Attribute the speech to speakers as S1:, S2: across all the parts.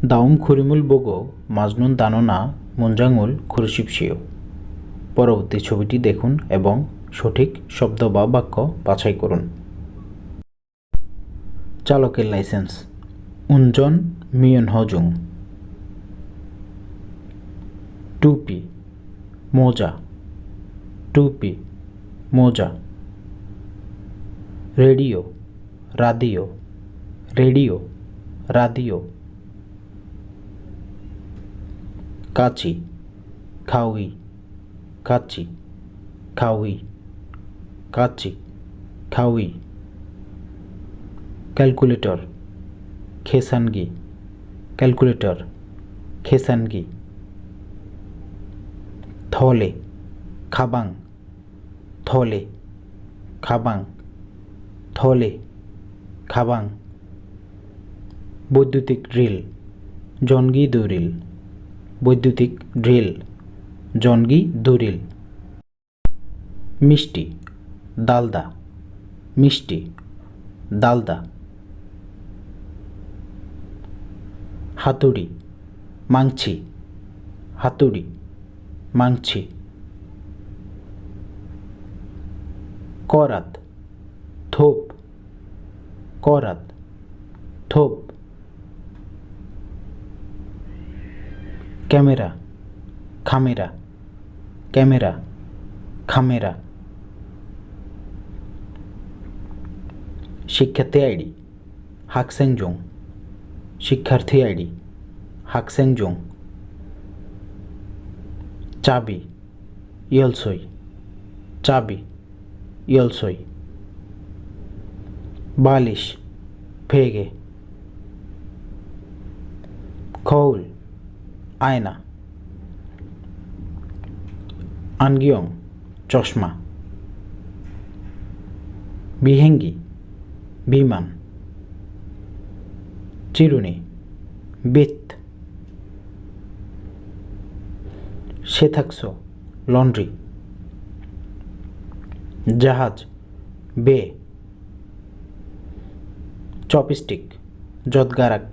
S1: 다음 그림을 보고 মাজনুন দানোনা 문장을 고르십시오. পরবর্তী ছবিটি দেখুন এবং সঠিক শব্দ বা বাক্য বাছাই করুন। চালকের লাইসেন্স 운전 미연허중 টুপি মোজা টুপি মোজা রেডিও রাদিও রেডিও রাদিও কাচি খাউই কাচি খাউই কাচি খাউই ক্যালকুলেটর খেসানগি ক্যালকুলেটর খেসানগি থলে খাবাং থলে খাবাং থলে খাবাং বৈদ্যুতিক ড্রিল জনগি দরিল বৈদ্যুতিক ড্রিল জনগি দরিল মিষ্টি দালদা মিষ্টি দালদা হাতুড়ি মাংছি হাতুড়ি মাংছি করাত থোপ করাত থোপ ক্যামেরা খামেরা ক্যামেরা খামেরা শিক্ষার্থী আইডি হাকসেংজং শিক্ষার্থী আইডি হাকসেংজং চাবি ইয়লসই চাবি ইয়লসই বালিশ ফেগে খৌল আয়না আনগিয়ং চশমা বিহেঙ্গি বিমান চিরুনি বেত সেথাকসো লন্ড্রি জাহাজ বে চপস্টিক যদগারাক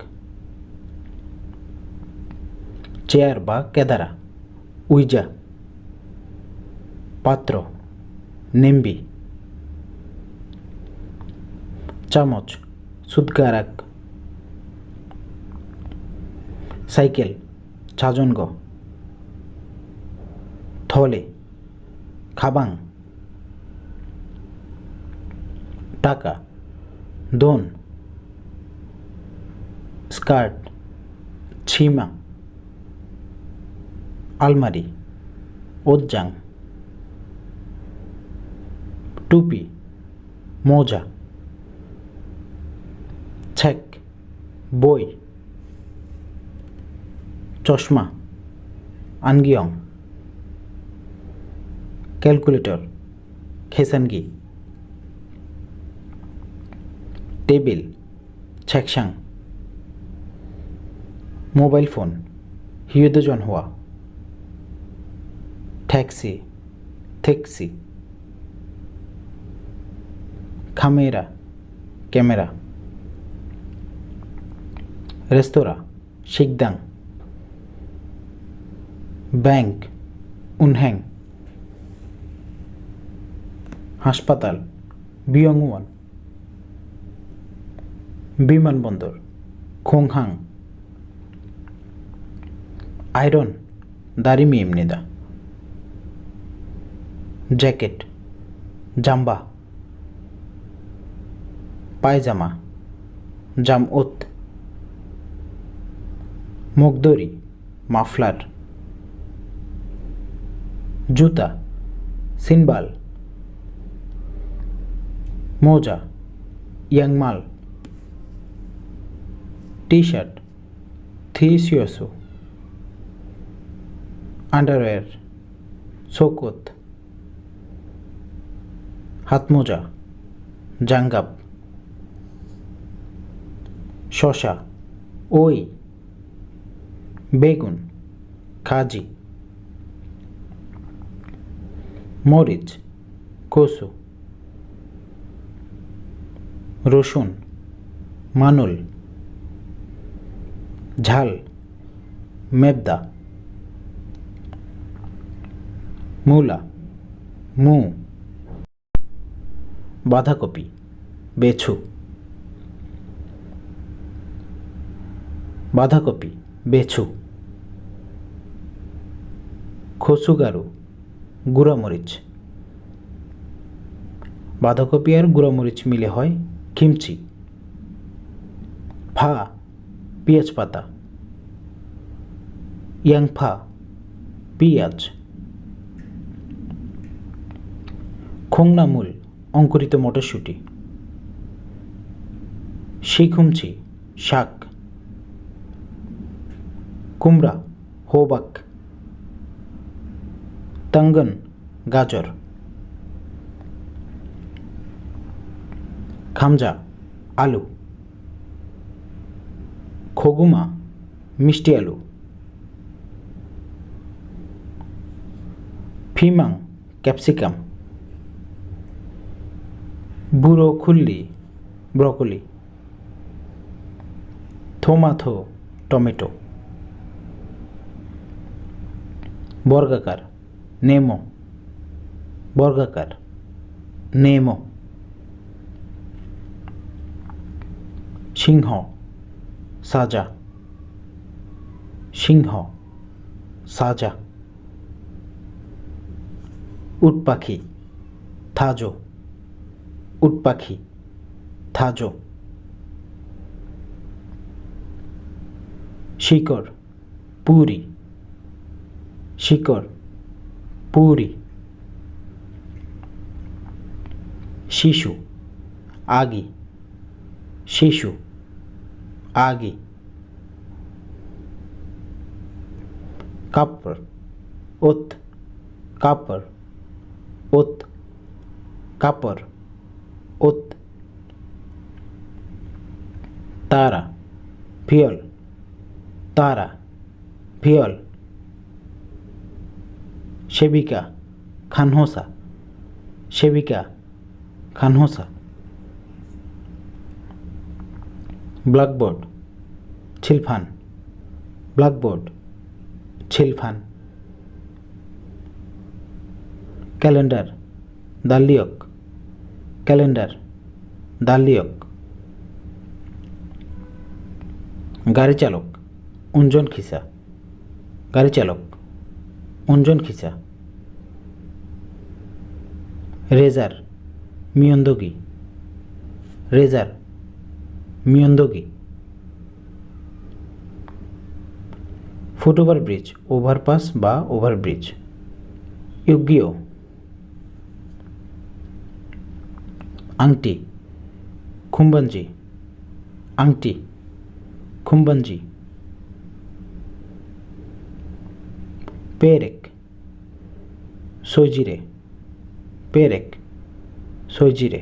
S1: চেয়ার বা কেদারা উইজা পাত্র নেম্বি চামচ সুদগারাক সাইকেল ছাজনগ থলে খাবাং টাকা দোন স্কার্ট ছিমা আলমারি ওজ্জাং টুপি মোজা ছেক বই চশমা আনগিয়ং ক্যালকুলেটর খেসানগি টেবিল ছেকসাং মোবাইল ফোন হিউদজন হওয়া ট্যাক্সি ট্যাক্সি খামেরা ক্যামেরা রেস্তোরাঁ শিকদাং ব্যাংক উনহ্যাং হাসপাতাল বিয়ংওয়ান বিমানবন্দর খোংহাং আয়রন দারিমি এমনিদা জ্যাকেট জাম্বা পায়জামা জামউত মুগদরি মাফলার জুতা সিনবাল মোজা ইয়াংমাল টি শার্ট থিসিওসো আন্ডারওয়্যার শোকত হাতমোজা জাঙ্গাব শশা ওই বেগুন খাজি মরিচ কসু রসুন মানুল ঝাল মেবদা, মূলা মু, বাঁধাকপি বেছু, বাঁধাকপি বেছু, খসুগারু গুঁড়ামরিচ, বাঁধাকপি আর গুঁড়ামরিচ মিলে হয় কিমচি। ফা পেঁয়াজ পাতা, ইয়াংফা পেঁয়াজ, খোংনামূল অঙ্কুরিত মটরশুঁটি, শিখুমচি শাক, কুমড়া হোবাক, তাঙ্গন গাজর, খামজা আলু, খগুমা মিষ্টি আলু, ফিমাং ক্যাপসিকাম, বুড়ো খুল্লি ব্রকলি, থোমাথো টমেটো, বর্গাকার নেমো, বর্গাকার নেমো, সিংহ সাজা, সিংহ সাজা, উট পাখি থাজো, উট পাখি থাজো, শিকড় পুরি, শিকড় পুরি, শিশু আগি, শিশু আগি, কাপড় ওত, কাপড় ওত, কাপড় ওত, তারা ফিয়ল, তারা ফিয়ল, সেবিকা খানহোসা, সেবিকা খানহোসা, ব্ল্যাকবোর্ড ছিলফান, ব্ল্যাকবোর্ড ছিলফান, ক্যালেন্ডার দালিয়ক, ক্যালেন্ডার দালিয়ক, গাড়ি চালক উঞ্জন খিসা, গাড়ি চালক উঞ্জন খিসা, রেজার মিয়ন্দগি, রেজার মিয়ন্দগি, ফুটওভার ব্রিজ ওভারপাস বা ওভারব্রিজ, ইউগিও, আংটি খুম্বাঞ্জি, আংটি খুম্বাঞ্জি, পেরেক সইজিরে, পেরেক সইজিরে,